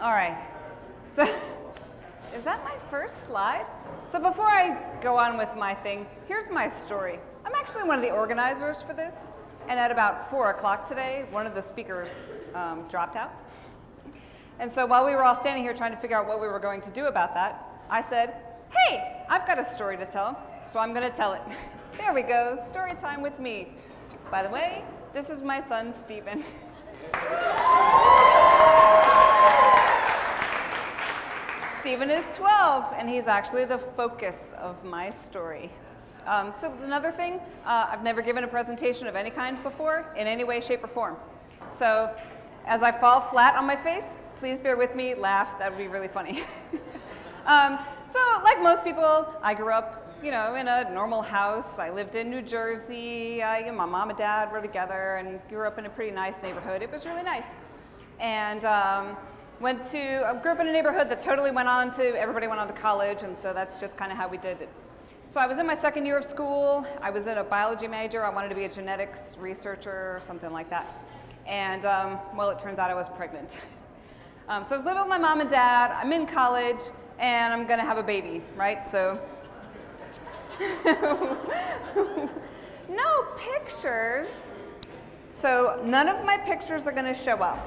All right. So, is that my first slide? So before I go on with my thing, here's my story. I'm actually one of the organizers for this, and at about 4 o'clock today, one of the speakers dropped out. And so while we were all standing here trying to figure out what we were going to do about that, I said, hey, I've got a story to tell, so I'm going to tell it. There we go, story time with me. By the way, this is my son, Stephen. Stephen is 12, and he's actually the focus of my story. So another thing, I've never given a presentation of any kind before, in any way, shape, or form. So as I fall flat on my face, please bear with me, laugh, that would be really funny. So like most people, I grew up, you know, in a normal house. I lived in New Jersey. My mom and dad were together and grew up in a pretty nice neighborhood. It was really nice. And grew up in a neighborhood that totally everybody went on to college, and so that's just kind of how we did it. So I was in my second year of school. I was in a biology major. I wanted to be a genetics researcher or something like that. And well, it turns out I was pregnant. So I was living with my mom and dad. I'm in college, and I'm gonna have a baby, right? So no pictures. So none of my pictures are gonna show up,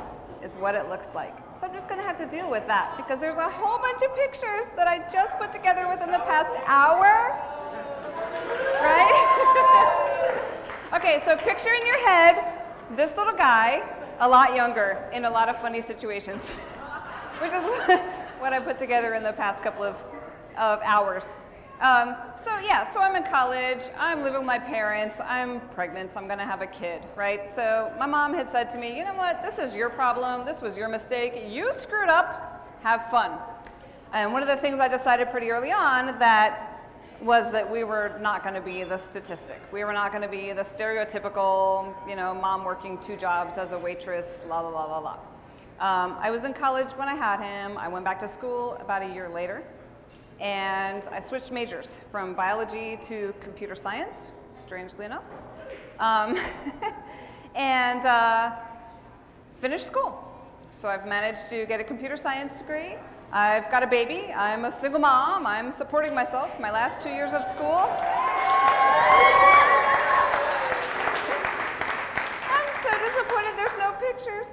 is what it looks like. So I'm just gonna have to deal with that because there's a whole bunch of pictures that I just put together within the past hour, right? Okay, so picture in your head this little guy, a lot younger, in a lot of funny situations, which is what I put together in the past couple of hours. So I'm in college, I'm living with my parents, I'm pregnant, I'm gonna have a kid, right? So my mom had said to me, you know what, this is your problem, this was your mistake, you screwed up, have fun. And one of the things I decided pretty early on was that we were not gonna be the statistic. We were not gonna be the stereotypical, you know, mom working 2 jobs as a waitress, la la la la la. I was in college when I had him, I went back to school about a year later. And I switched majors from biology to computer science, strangely enough, and finished school. So I've managed to get a computer science degree. I've got a baby. I'm a single mom. I'm supporting myself my last 2 years of school. I'm so disappointed there's no pictures.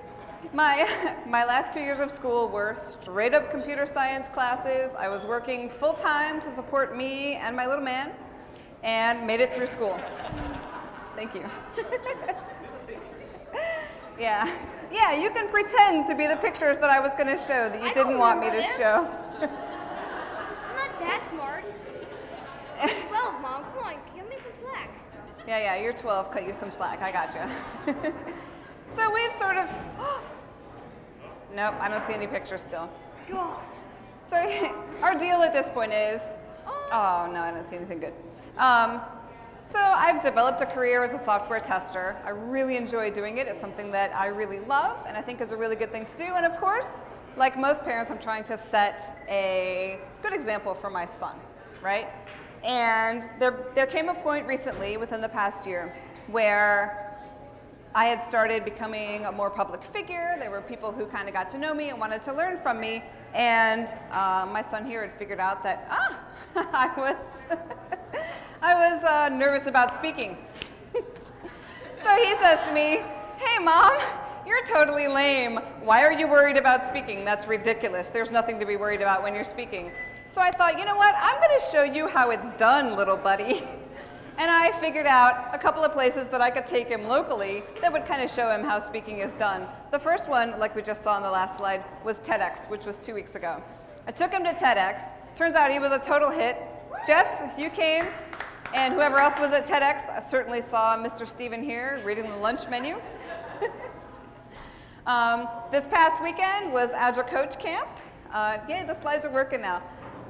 My last 2 years of school were straight up computer science classes. I was working full time to support me and my little man and made it through school. Thank you. Yeah, you can pretend to be the pictures that I was going to show that you didn't want me to show. I'm not that smart. I'm 12, Mom. Come on, give me some slack. Yeah, you're 12. Cut you some slack. I gotcha. So we've sort of... Nope, I don't see any pictures still. God. So our deal at this point is... Oh, no, I don't see anything good. So I've developed a career as a software tester. I really enjoy doing it. It's something that I really love and I think is a really good thing to do. And of course, like most parents, I'm trying to set a good example for my son, right? And there came a point recently within the past year where I had started becoming a more public figure. There were people who kind of got to know me and wanted to learn from me. And my son here had figured out that, I was nervous about speaking. So he says to me, hey Mom, you're totally lame. Why are you worried about speaking? That's ridiculous. There's nothing to be worried about when you're speaking. So I thought, you know what? I'm going to show you how it's done, little buddy. And I figured out a couple of places that I could take him locally that would kind of show him how speaking is done. The first one, like we just saw on the last slide, was TEDx, which was 2 weeks ago. I took him to TEDx. Turns out he was a total hit. Jeff, you came, and whoever else was at TEDx, I certainly saw Mr. Stephen here reading the lunch menu. This past weekend was Agile Coach Camp. Yay, the slides are working now.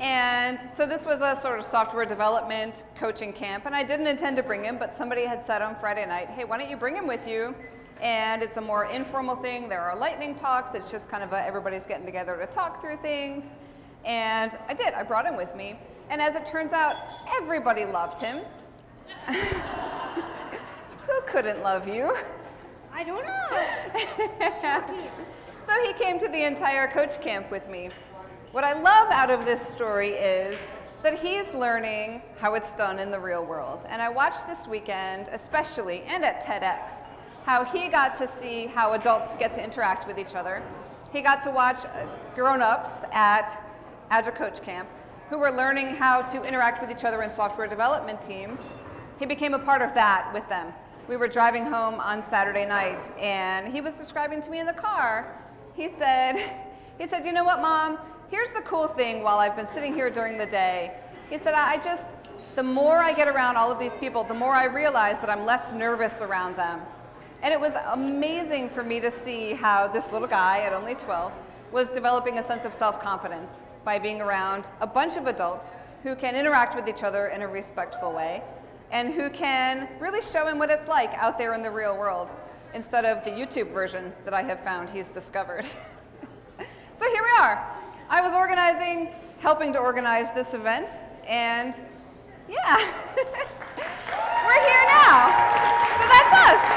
And so this was a sort of software development coaching camp, and I didn't intend to bring him, but somebody had said on Friday night, hey, why don't you bring him with you? And it's a more informal thing. There are lightning talks. It's just kind of everybody's getting together to talk through things. And I did. I brought him with me. And as it turns out, everybody loved him. Who couldn't love you? I don't know. So he came to the entire coach camp with me. What I love out of this story is that he's learning how it's done in the real world. And I watched this weekend, especially, and at TEDx, how he got to see how adults get to interact with each other. He got to watch grown-ups at Agile Coach Camp who were learning how to interact with each other in software development teams. He became a part of that with them. We were driving home on Saturday night, and he was describing to me in the car. He said, you know what, Mom? Here's the cool thing while I've been sitting here during the day. He said, the more I get around all of these people, the more I realize that I'm less nervous around them. And it was amazing for me to see how this little guy at only 12 was developing a sense of self-confidence by being around a bunch of adults who can interact with each other in a respectful way and who can really show him what it's like out there in the real world instead of the YouTube version that I have found he's discovered. So here we are. I was helping to organize this event, and yeah, we're here now. So that's us.